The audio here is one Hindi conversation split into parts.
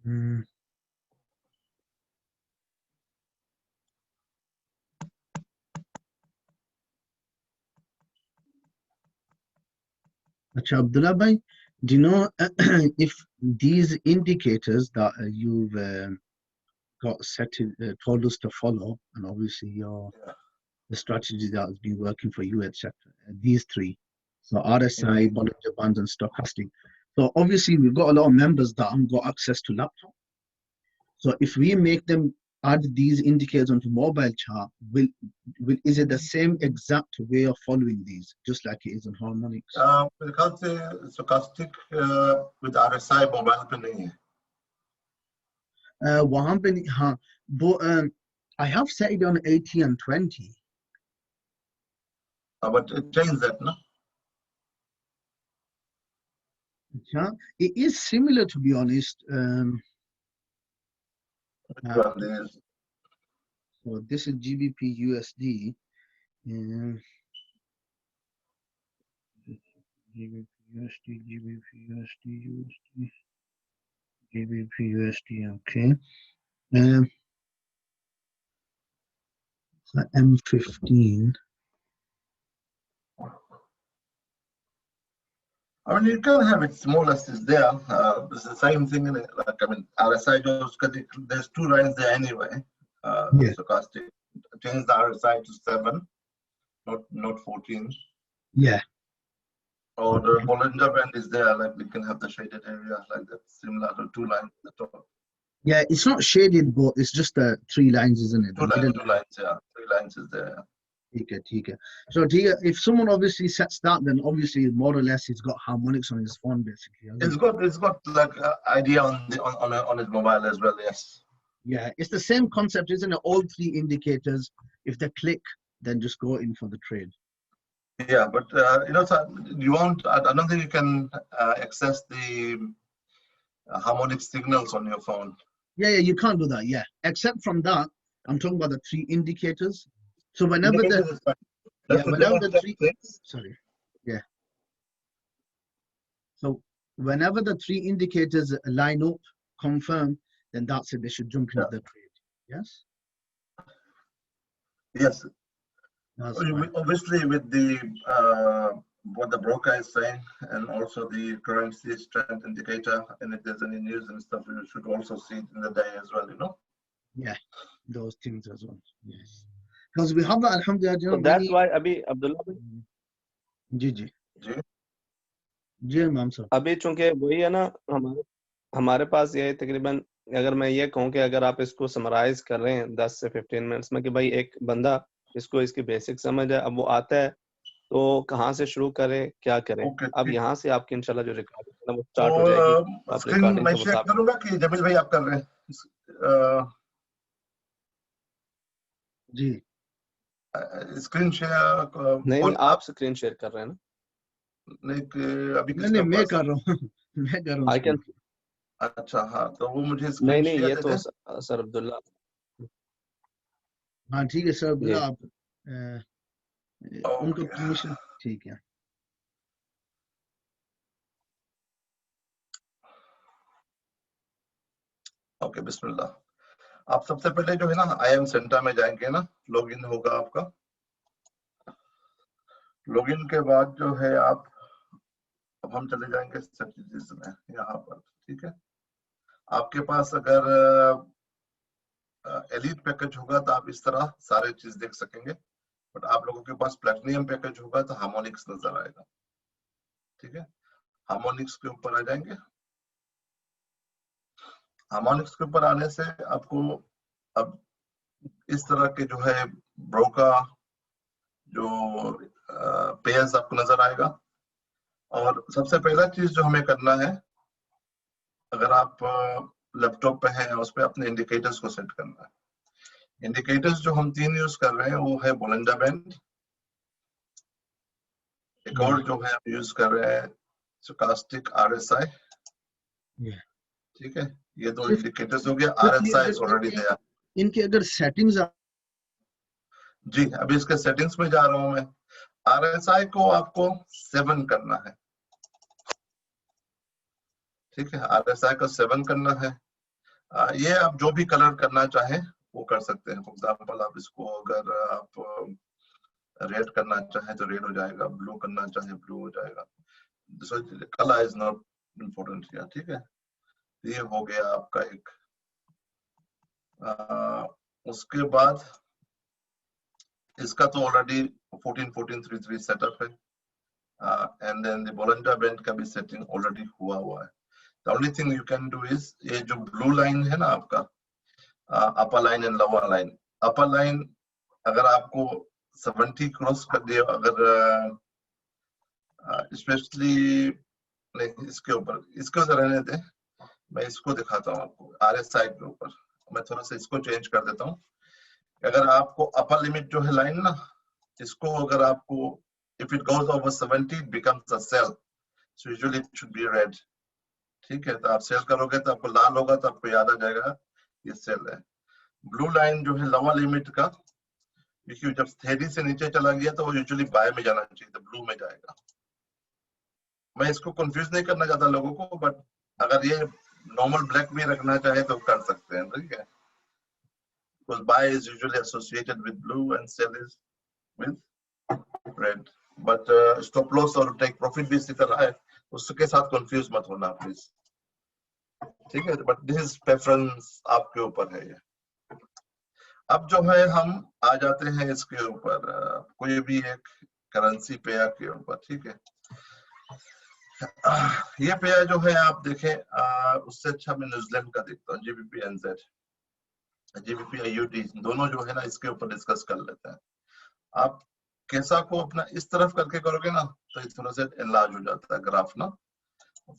अच्छा, Abdullah bhai, do you know if these indicators that you've got told us to follow, and obviously the strategy that has been working for you, etc. These three, so RSI, Bollinger Bands, and stochastic. So obviously we've got a lot of members that haven't got access to laptop. So if we make them add these indicators onto mobile chart, is it the same exact way of following these, just like it is in harmonics? मेरे stochastic with RSI mobile पे नहीं है. वहाँ पे नहीं, हाँ, but I have set it on 80 and 20. But it changed that, no? Yeah, it is similar, to be honest. So this is GBP USD. GBP USD, GBP USD, USD, GBP USD. Okay. So M15. I mean, you can have it more or less is there. It's the same thing in it. Like, I mean, RSI there's two lines there anyway. Yeah. Stochastic. Change the RSI to 7, not 14. Yeah. Or the Bollinger Band is there, like we can have the shaded area like that, similar to two lines at the top. Yeah, it's not shaded, but it's just the 3 lines, isn't it? Two lines, yeah. 3 lines is there. Okay. So if someone obviously sets that, then obviously more or less he's got harmonics on his phone, basically. It's got like idea on his mobile as well. Yes. Yeah, it's the same concept, isn't it? All 3 indicators. If they click, then just go in for the trade. Yeah, but you won't. I don't think you can access the harmonic signals on your phone. Yeah, you can't do that. Yeah, except from that, I'm talking about the 3 indicators. So whenever the 3, sorry, yeah. So whenever the 3 indicators line up, confirm, then that's it. They should jump into the trade. Yes. Yes. Obviously, with the what the broker is saying, and also the currency strength indicator, and if there's any news and stuff, we should also see it in the day as well. Yeah, those things as well. Yes. Because we have that, alhamdulillah. So that's why अभी Abdullah जी इमाम साहब, अभी चूंकि वही है ना, हमारे पास ये तकरीबन, अगर मैं ये कहूँ कि अगर आप इसको समराइज कर रहे हैं 10 से 15 मिनट्स में कि भाई एक बंदा इसको इसकी बेसिक समझ है, अब वो आता है तो कहाँ से शुरू करें, क्या करें? अब यहाँ से आपकी इंशाल्लाह जो रिकॉर्डिंग है ना वो स्टार्ट हो जाएगी। आप रिकॉर्डिंग मैं शेयर करूंगा कि जमील भाई आप कर रहे हैं जी स्क्रीन शेयर? नहीं, आप स्क्रीन शेयर कर रहे हैं ना? नहीं, अभी नहीं, मैं कर रहा हूँ मैं कर रहा हूँ। I can. अच्छा, हाँ, तो वो मुझे स्क्रीन नहीं, ये तो सर अब्दुल्ला। हाँ ठीक है सर अब्दुल्ला, आप उनको परमिशन, ठीक है। ओके, बिस्मिल्लाह। आप सबसे पहले जो है ना IM सेंटर में जाएंगे ना, लॉगिन होगा आपका। लॉगिन के बाद जो है अब हम चले जाएंगे स्ट्रेटजीज में यहाँ पर, ठीक है। आपके पास अगर एलीट पैकेज होगा तो आप इस तरह सारे चीज देख सकेंगे, बट आप लोगों के पास प्लैटिनम पैकेज होगा तो हार्मोनिक्स नजर आएगा, ठीक है। हार्मोनिक्स के ऊपर आ जाएंगे। हार्मोनिक्स के ऊपर आने से आपको अब इस तरह के जो है ब्रोकर जो पेयर्स आपको नजर आएगा। और सबसे पहला चीज जो हमें करना है, अगर आप लैपटॉप पे हैं उस पे अपने इंडिकेटर्स को सेट करना है। इंडिकेटर्स जो हम 3 यूज कर रहे हैं वो है बोलिंजर बैंड, एक और जो है हम यूज कर रहे हैं स्टोकास्टिक RSI, ठीक है। ये 2 इंडिकेटर्स हो गया। RSI is already there. इनके अगर सेटिंग्स जी, अभी इसके सेटिंग्स में जा रहा हूं मैं। RSI को आपको 7 करना है, ठीक है। RSI को 7 करना है। ये आप जो भी कलर करना चाहें वो कर सकते हैं। फॉर एग्जाम्पल आप इसको अगर आप रेड करना चाहें तो रेड हो जाएगा, ब्लू करना चाहें ब्लू हो जाएगा। Colour is not important here, ठीक है। ये हो गया आपका एक। उसके बाद इसका तो ऑलरेडी 14.14.3.3 सेटअप है, and then the volunteer band का भी सेटिंग ऑलरेडी हुआ है। The only thing you can do is ये जो ब्लू लाइन है ना आपका, अपर line and lower line, upper line अगर आपको 70 क्रॉस कर दिया, अगर स्पेशली नहीं इसके ऊपर, इसको रहने दे, मैं इसको दिखाता हूँ आपको RSI के ऊपर। मैं थोड़ा सा इसको चेंज कर देता हूँ। अगर आपको अपर लिमिट जो है लाइन ना, इसको अगर आपको if it goes over 70 it becomes a cell, so usually it should be red, ठीक है। तो आप सेल करोगे तो आपको लाल होगा, तो आपको याद आ जाएगा ये सेल है। ब्लू लाइन जो है लोअर लिमिट का, क्योंकि जब 30 से नीचे चला गया तो वो यूजुअली बाय में जाना चाहिए, तो ब्लू में जाएगा। मैं इसको कंफ्यूज नहीं करना चाहता लोगों को, बट अगर ये नॉर्मल ब्लैक में रखना चाहे तो कर सकते हैं, ठीक है। Because buy is usually associated with blue and sell is with red, but stop loss और take profit भी इसी तरह है, उसके साथ कंफ्यूज मत होना प्लीज, ठीक है। बट दिस इज प्रेफरेंस, आपके ऊपर है ये। अब जो है हम आ जाते हैं इसके ऊपर, कोई भी एक करेंसी पेयर के ऊपर, ठीक है। ये पेयर जो है आप देखें, उससे अच्छा मैं न्यूजीलैंड का देखता हूँ, GBP NZ, GBP AUD दोनों जो है ना, इसके ऊपर डिस्कस कर लेते हैं। आप कैसा को अपना इस तरफ करके करोगे ना तो ये थोड़ा सा एनलार्ज हो जाता है ग्राफ ना,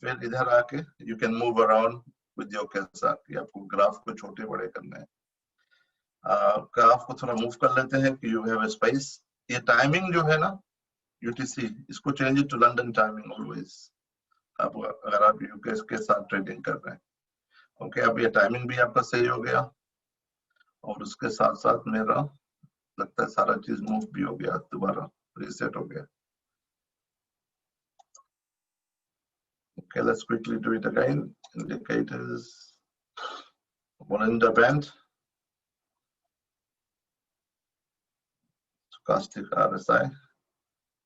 फिर इधर आके you can move around with your कैसा कि आपको ग्राफ को छोटे बड़े करने हैं। ग्राफ को थोड़ा मूव कर लेते हैं कि यू हैव अ स्पेस। ये टाइमिंग जो है ना UTC, इसको change to London timing always, आप अगर आप यूके के साथ ट्रेडिंग कर रहे हैं, ओके। अब ये टाइमिंग भी आपका सही हो गया, और उसके साथ साथ मेरा लगता है सारा चीज मूव भी हो गया, दोबारा रीसेट हो गया। Okay, let's quickly do it again. Indicators, Bollinger Band, stochastic RSI,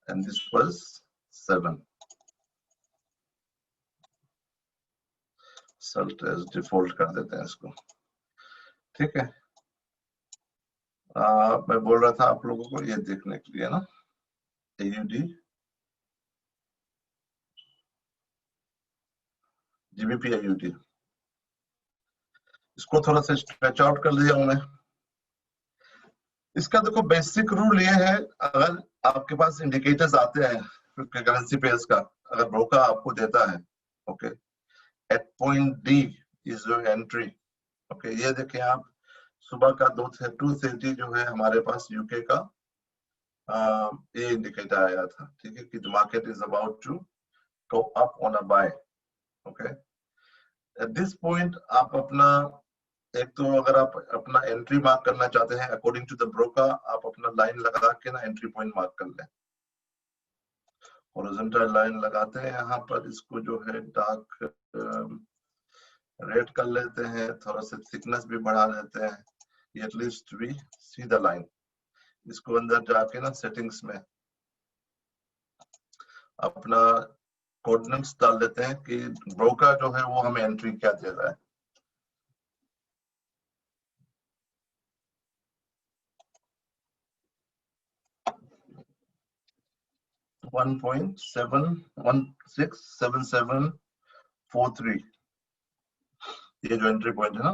and this was 7. Salt as default कर देते हैं इसको, ठीक है। मैं बोल रहा था आप लोगों को ये देखने के लिए ना, AUD GBP AUD, इसको थोड़ा सा स्ट्रेच आउट कर दिया मैंने। इसका देखो बेसिक रूल ये है, अगर आपके पास इंडिकेटर्स आते हैं करेंसी पेयर्स का, अगर ब्रोकर आपको देता है, okay, at point D is your entry, okay. ये देखिए आप, सुबह का 2:30 जो है हमारे पास यूके का ये इंडिकेटर आया था, ठीक है, कि the market is about to go up on a buy, okay. At this point आप अपना, एक तो अगर आप अपना एंट्री मार्क करना चाहते हैं अकॉर्डिंग टू द ब्रोकर, आप अपना लाइन लगा के ना एंट्री पॉइंट मार्क कर लें। हॉरिजॉन्टल लाइन लगाते हैं यहाँ पर, इसको जो है डार्क रेड कर लेते हैं, थोड़ा सा थिकनेस भी बढ़ा लेते हैं, at least we see the line. इसको अंदर जाके ना सेटिंग्स में अपना कोऑर्डिनेट्स डाल देते हैं कि ब्रोकर जो है वो हमें एंट्री क्या दे रहा है। $1.167743 ये जो एंट्री पॉइंट है ना,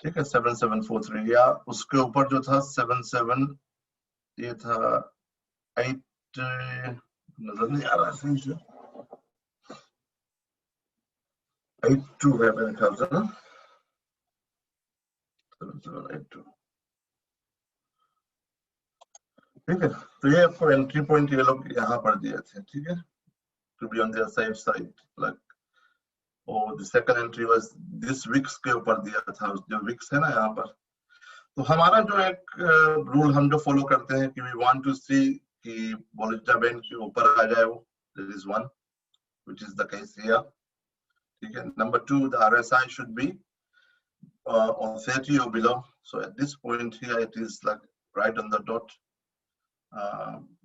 ठीक है, 7743, या उसके ऊपर जो था 77, ये था 8, नजर नहीं आ रहा सही से, 82 है मेरे ख्याल से ना, 7782, ठीक है। तो ये आपको एंट्री पॉइंट ये लोग यहाँ पर दिए थे, ठीक है, to be on their safe side, like or the second entry was this wicks के ऊपर दिया था, जो विक्स है ना यहाँ पर। तो हमारा जो एक रूल हम जो फॉलो करते हैं कि वी वांट टू सी कि बॉलिंजर बैंड के ऊपर आ जाए वो, that is one which is the case here, ठीक है. Number 2, the RSI should be on 30 or below. So at this point here, it is like right on the dot.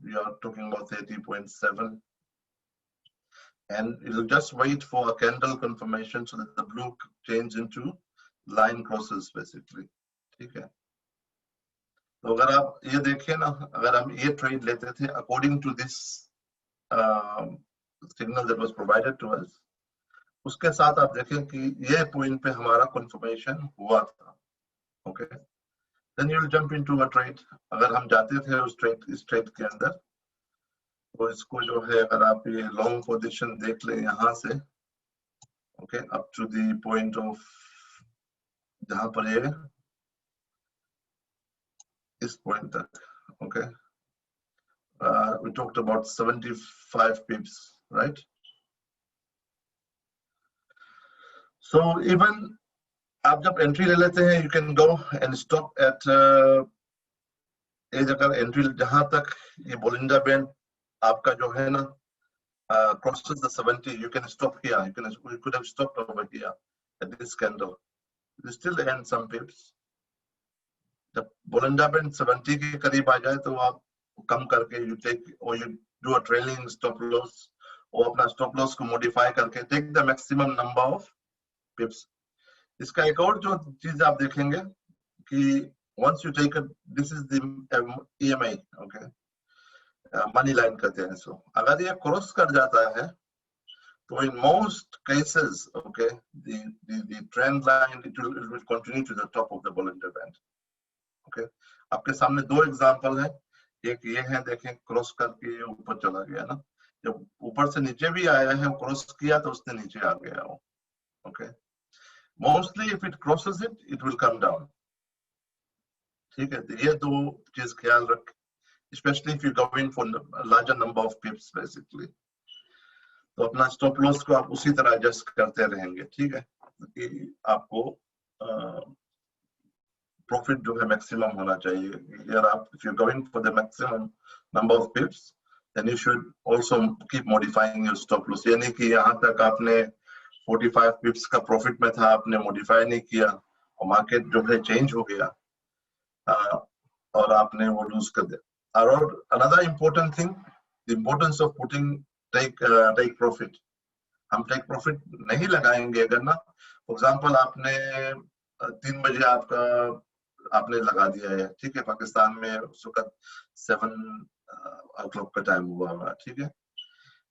We are talking about 30.7, and it will just wait for a candle confirmation so that the blue change into line crosses basically. ठीक है. तो अगर आप ये देखिए ना, अगर हम ये ट्रेड लेते थे according to this signal that was provided to us, उसके साथ आप देखें कि ये पॉइंट पे हमारा कंफर्मेशन हुआ था. Okay, then you will jump into a trade. अगर हम जाते थे उस ट्रेड के अंदर, तो इसको जो है अगर आप ये लॉन्ग पोजीशन देख लें यहां से, okay, up to the point of जहां पर ये इस पॉइंट तक, okay, we talked about 75 pips, right? So even आप जब एंट्री ले लेते हैं, you can go and stop at ये जगह एंट्री जहां तक ये बोलिंडा बैंड आपका जो है ना crosses the 70, you can stop here. You could have stopped over here at this candle. You still earn some pips. जब बोलिंडा बैंड 70 के करीब आ जाए तो आप कम करके you take or you do a trailing stop loss, और अपना stop loss को modify करके take the maximum number of pips. इसका एक और जो चीज आप देखेंगे कि once you take it, this is the EMA, okay, money line कहते हैं इसको. अगर ये क्रॉस कर जाता है तो in most cases, okay, the trend line it will continue to the top of the Bollinger Band. Okay, आपके सामने दो एग्जांपल है. एक ये है, देखें क्रॉस करके ऊपर चला गया ना, जब ऊपर से नीचे भी आया है, क्रॉस किया तो उसने नीचे आ गया वो. Okay, mostly if it crosses it will come down. ठीक है, तो ये दो चीज ख्याल रख, specially if you going for larger number of पिप्स basically. तो अपना स्टॉप लॉस को आप उसी तरह एडजस्ट करते रहेंगे. ठीक है, कि आपको प्रॉफिट जो है मैक्सिमम होना चाहिए. अगर आप if you're going for the maximum number of pips, then you should also keep modifying your stop loss. यानी कि यहाँ तक आपने 45 pips का प्रॉफिट में था, आपने मॉडिफाई नहीं किया और मार्केट जो है चेंज हो गया और आपने वो लूज कर दिया. और another important thing, the importance of putting take profit. हम टेक प्रॉफिट नहीं लगाएंगे अगर ना, फॉर एग्जांपल आपने 3 बजे आपने लगा दिया है. ठीक है, पाकिस्तान में उस वक्त 7 o'clock का टाइम हुआ. ठीक है,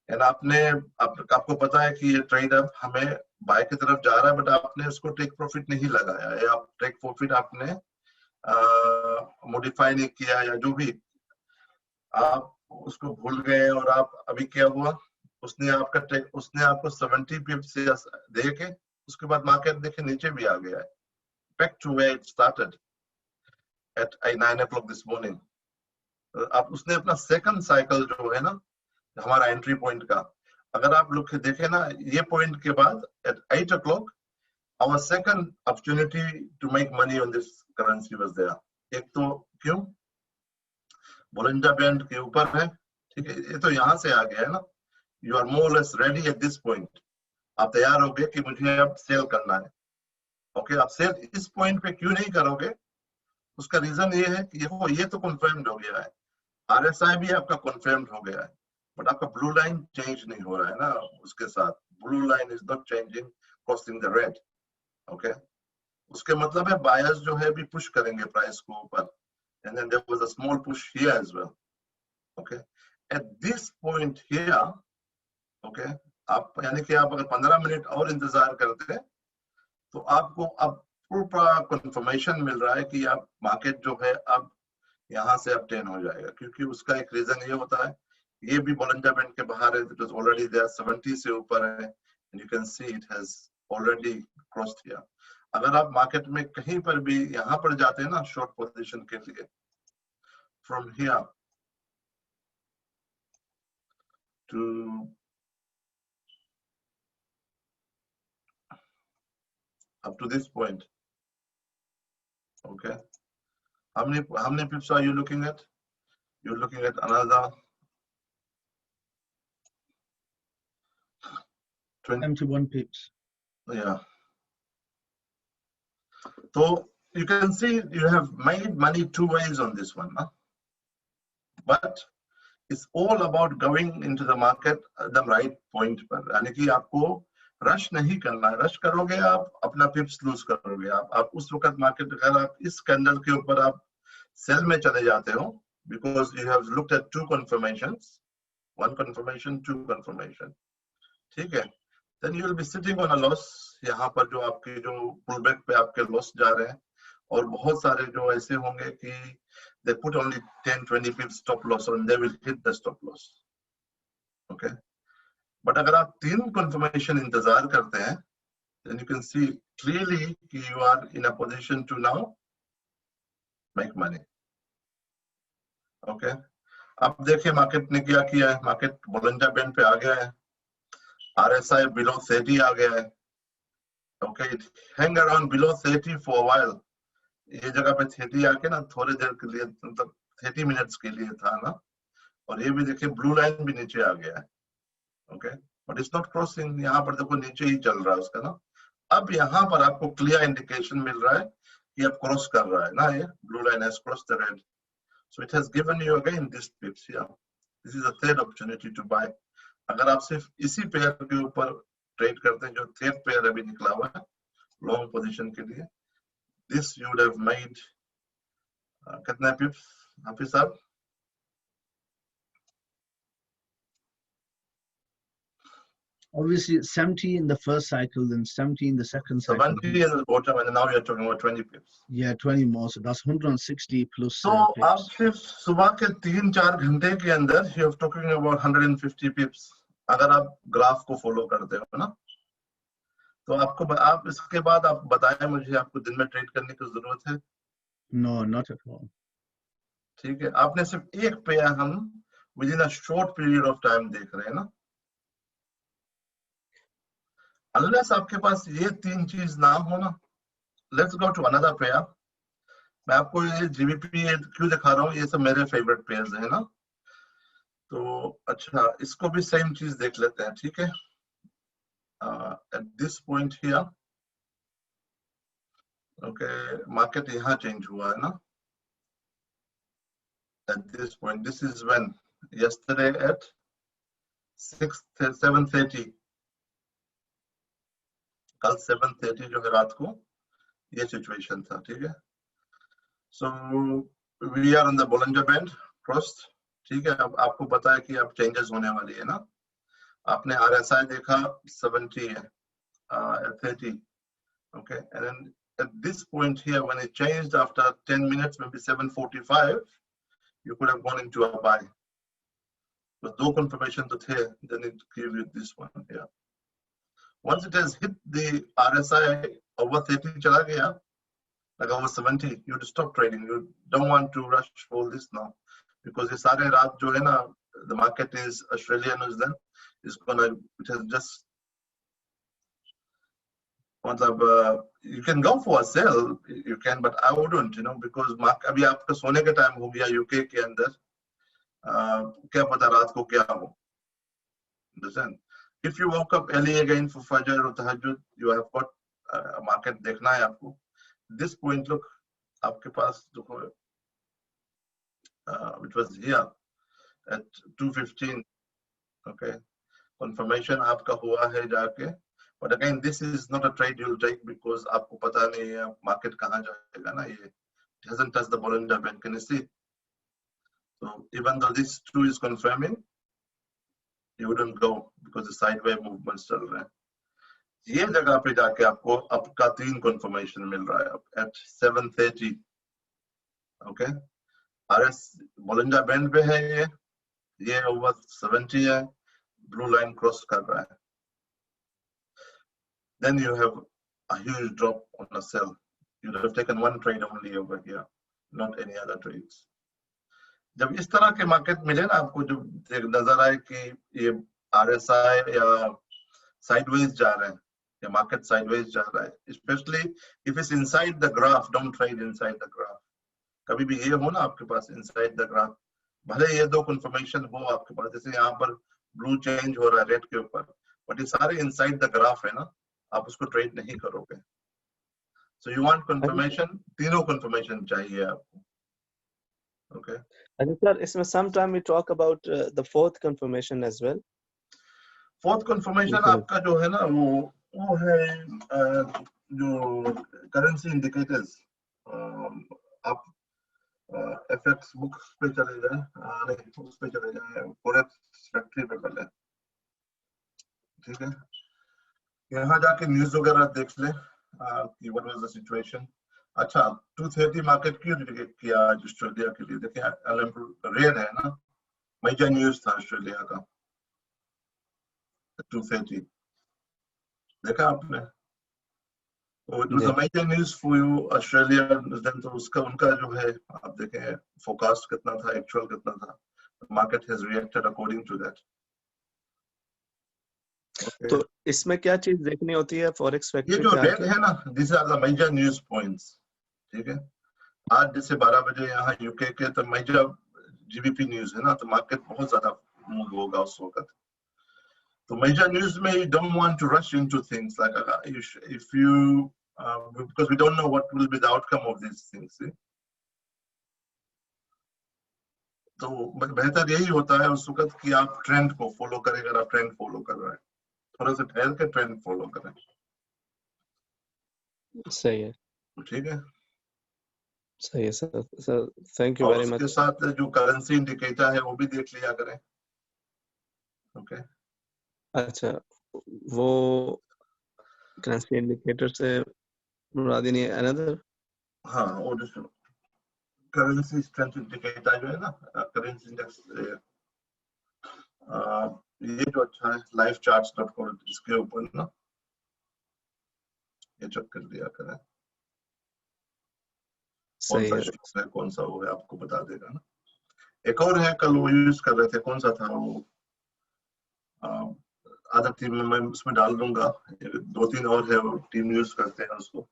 एंड आपको पता है कि ये ट्रेड अब हमें बाय की तरफ जा रहा है, बट आपने उसको टेक प्रॉफिट नहीं लगाया है. आप टेक प्रॉफिट आपने मॉडिफाई नहीं किया, या जो भी आप उसको भूल गए, और आप अभी क्या हुआ, उसने आपको 70 पिप्स दे के उसके बाद मार्केट देखे नीचे भी आ गया है, back to where it started at 9 o'clock this morning. आप उसने अपना सेकंड साइकिल जो है ना हमारा एंट्री पॉइंट का, अगर आप लोग देखें ना, ये पॉइंट के बाद at 8 o'clock our second opportunity to make money on this currency was there. एक तो क्यों, बोलिंजर बैंड के ऊपर है. ठीक है, ये तो यहाँ से आ गया है ना. You are more or less ready at this point. आप तैयार हो गए कि मुझे अब सेल करना है. ओके, आप सेल इस पॉइंट पे क्यों नहीं करोगे, उसका रीजन ये है कि ये तो कंफर्म्ड हो गया है, आरएसआई भी आपका कंफर्म्ड हो गया है, बट आपका ब्लू लाइन चेंज नहीं हो रहा है ना. उसके साथ blue line is not changing, crossing the red. Okay, उसके मतलब है बायर्स जो है भी पुश करेंगे प्राइस को ऊपर. And then there was a small push here as well. Okay, at this point here, okay, आप यानी कि आप अगर 15 मिनट और इंतजार करते हैं तो आपको अब पूरा कंफर्मेशन मिल रहा है कि आप मार्केट जो है अब यहाँ से अब 10 हो जाएगा. क्योंकि उसका एक रीजन ये होता है, ये भी बोलिंजर बैंड के बाहर है, इट वाज ऑलरेडी देयर, 70 से ऊपर है, and you can see it has already crossed here. अगर आप मार्केट में कहीं पर भी यहाँ पर जाते हैं ना शॉर्ट पोजीशन के लिए, from here to up to this point, okay, how many pips are you looking at? You're looking at another 21 pips. Yeah. So you can see you have made money two ways on this one, huh? But it's all about going into the market at the right point पर, यानी कि आपको रश नहीं करना है. रश करोगे आप अपना पिप्स लूज करोगे. आप उस वक्त मार्केट, अगर आप इस कैंडल के ऊपर आप सेल में चले जाते हो, because you have looked at two confirmations, one confirmation, two confirmation, ठीक है, then you will be sitting on a loss. यहाँ पर जो आपकी जो पुलबैक पे आपके लॉस जा रहे हैं, और बहुत सारे जो ऐसे होंगे कि they put only 10-20 pips stop loss and they will hit the stop loss. Okay, but अगर आप तीन confirmation इंतजार करते हैं, then you can see clearly कि you are in a position to now make money. Okay, अब देखिए मार्केट ने क्या किया है. मार्केट बोलिंजर बैंड पे आ गया है, RSI below 30 आ गया है. Okay, it hang around below 30 for a while. ये जगह पे 30 आके ना थोड़ी देर के लिए, मतलब 30 मिनट्स के लिए था ना, और ये भी देखिए ब्लू लाइन भी नीचे आ गया है. Okay, but it's not crossing. यहाँ पर देखो नीचे ही चल रहा है उसका ना. अब यहाँ पर आपको क्लियर इंडिकेशन मिल रहा है कि अब क्रॉस कर रहा है ना, ये blue line has crossed the red. So it has given you again this pips. या this is a third opportunity to buy. अगर आप सिर्फ इसी पेयर के ऊपर ट्रेड करते हैं, जो थर्ड पेयर अभी निकला हुआ है लॉन्ग पोजीशन के लिए, this you would have made कितना pips, हाफिज साहब? Obviously 70 in the first cycle, then 70 in the second cycle. 70 in the bottom, and now you're talking about 20 pips. Yeah, 20 more, so that's 160 plus. So आप सिर्फ सुबह के 3-4 घंटे के अंदर you're talking about 150 pips. अगर आप ग्राफ को फॉलो करते हो ना, तो आपको, आप इसके बाद आप बताएं मुझे, आपको दिन में ट्रेड करने की जरूरत है? No, not at all. ठीक है, आपने सिर्फ एक पेयर हम with in a short period of time देख रहे हैं ना. अनलेस आपके पास ये तीन चीज ना हो ना, let's go to another pair. मैं आपको ये जीबीपी क्यों दिखा रहा हूँ, ये सब मेरे फेवरेट पेयर्स है ना. तो अच्छा, इसको भी सेम चीज देख लेते हैं, ठीक है. Eight this point here, okay, market यहाँ चेंज हुआ है ना. At this point, this is when yesterday at 7:30, कल 7:30 जो है रात को, ये सिचुएशन था, ठीक है. So we are on the Bollinger Band crossed, ठीक है. अब आपको पता है कि अब चेंजेस होने वाली है ना. आपने RSI देखा 70 है, 30, okay, and then at this point here, when it changed after 10 minutes, maybe 7:45, you could have gone into a buy. But no confirmation to थे, then it gave you this one here. Once it has hit the RSI over 30 चला गया, like over 70, you have to stop trading. You don't want to rush for this now, because ये सारे रात जो है ना, the market is Australia, New Zealand is gonna, it has just, you can go for a sell, you can, but I wouldn't, you know, because अभी आपका सोने का टाइम हो गया यूके के अंदर, क्या पता रात को क्या हो. Understand? If you woke up early again for Fajr or Tahajjud, you have got market देखना है आपको. This point, look, आपके पास देखो, which was here at 2:15, okay, confirmation आपका हुआ है जाके. But again, this is not a trade you'll take, because आपको पता नहीं है market कहाँ जाएगा ना. ये it hasn't touched the Bollinger Band, can you see? So even though this 2 is confirming, you wouldn't go, because the sideways movements चल रहे हैं. ये जगह पे जाके आपको आपका 3 confirmation मिल रहा है at 7:30, okay. RS Bollinger Band पे है, ये over 70 है, blue line cross कर रहा है. Then you have a huge drop on a sell. You would have taken one trade only over here, not any other trades. जब इस तरह के मार्केट मिले ना आपको, जो नजर आए कि ये RSI या sideways जा रहे हैं, या मार्केट sideways जा रहा है, especially if it's inside the graph, don't trade inside the graph. कभी भी ये हो ना आपके पास inside the graph, भले ये 2 confirmation हो आपके पास, जैसे यहाँ पर blue change हो रहा है red के ऊपर, but ये सारे inside the graph है ना. आप उसको ट्रेड नहीं करोगे। सो यू वांट कंफर्मेशन, तीनों कंफर्मेशन चाहिए आपको। ओके अच्छा सर, इसमें sometime we talk about the fourth confirmation as well. Fourth confirmation आपका जो है ना वो है जो करेंसी इंडिकेटर्स। आप एफएक्स बुक्स पे चले जाए, नहीं उस पे चले जाए, फॉरेक्स फैक्ट्री पे पहले, ठीक है, यहाँ जाके न्यूज वगैरह देख ले कि व्हाट वाज द सिचुएशन। अच्छा 230 मार्केट क्यों रिजेक्ट किया आज ऑस्ट्रेलिया के लिए? देखिए रेड है ना, मेजर न्यूज था ऑस्ट्रेलिया का 230, देखा आपने? तो it was a major news for you Australia. Then तो उसका उनका जो है आप देखें फोरकास्ट कितना था, एक्चुअल कितना था, market has reacted according to that. तो इसमें क्या चीज देखनी होती है फॉरेक्स ये फैक्ट्री जो पे रेड आके? है ना, this are the major news points, ठीक है। आज जैसे 12 बजे यहाँ यूके के तो मेजर जीबीपी न्यूज है ना, तो मार्केट बहुत ज्यादा मूव होगा उस वक्त। तो मेजर न्यूज में you don't want to rush into things like if you because we don't know what will be the outcome of these things, see? तो बेहतर यही होता है उस वक्त कि आप ट्रेंड को फॉलो करें। अगर आप ट्रेंड फॉलो कर रहे हैं, थोड़ा सा ठहर के ट्रेंड फॉलो करें, सही है, ठीक है। सही है सर। सर थैंक यू और वेरी उसके मच। साथ जो करेंसी इंडिकेटर है वो भी देख लिया करें। ओके अच्छा, वो करेंसी इंडिकेटर से मुराद नहीं है अनदर? हाँ, वो जो करेंसी स्ट्रेंथ इंडिकेटर जो है ना, करेंसी इंडेक्स, ये जो अच्छा है livecharts.com, इसके ऊपर ना ये चेक कर लिया करें कौन सही सा है। स्टॉक है, कौन सा वो है, आपको बता देगा ना। एक और है, कल वो यूज कर रहे थे, कौन सा था वो, आधा टीम में मैं उसमें डाल दूंगा, 2-3 और है वो टीम यूज करते हैं उसको।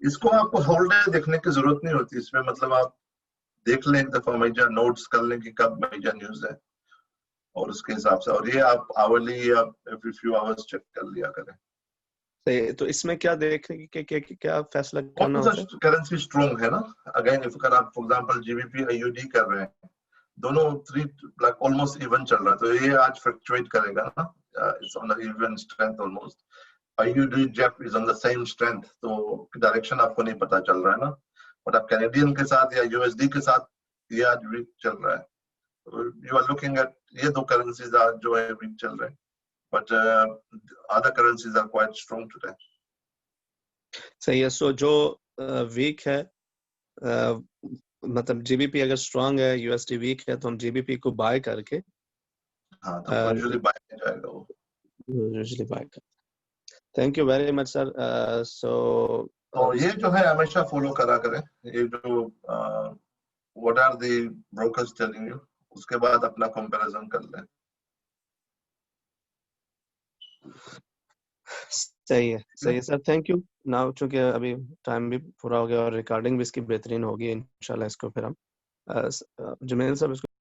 इसको आपको होल डे देखने की जरूरत नहीं होती इसमें, मतलब आप देख लें एक दफा, मेजर नोट्स कर लें कि कब मेजर न्यूज है, और उसके हिसाब से, और ये आप आवरली या एवरी फ्यू आवर्स चेक कर लिया करें। सही है। तो इसमें क्या देखने के क्या फैसला करना कौन सा होता है? करेंसी स्ट्रॉन्ग है ना, अगेन इफ अगर आप फॉर एग्जांपल जीबीपी आईयूडी कर रहे हैं, दोनों 3 लाइक ऑलमोस्ट इवन चल रहा है, तो ये आज फ्लक्चुएट करेगा ना, it's on the even strength almost. आईयूडी जेप is on the same strength, तो डायरेक्शन आपको नहीं पता चल रहा है ना। बट आप कैनेडियन के साथ या यूएसडी के साथ ये आज वीक चल रहा है, यू आर लुकिंग एट ये दो करेंसीज आज जो है वीक चल रहे हैं, but other currencies are quite strong today. सही है। सो जो वीक है, मतलब जीबीपी अगर स्ट्रांग है, यूएसडी वीक है, तो हम जीबीपी को बाय करके हाँ, तो यूजुअली बाय हो जाएगा वो। यूजुअली बाय कर। Thank you very much sir. तो ये जो है हमेशा फॉलो करा करें, ये जो what are the brokers telling you, उसके बाद अपना कंपैरिजन कर लें। सही है सर, थैंक यू। नाउ चूंकि अभी टाइम भी पूरा हो गया और रिकॉर्डिंग भी इसकी बेहतरीन होगी, इंशाल्लाह इसको फिर हम जुमेल साहब इसको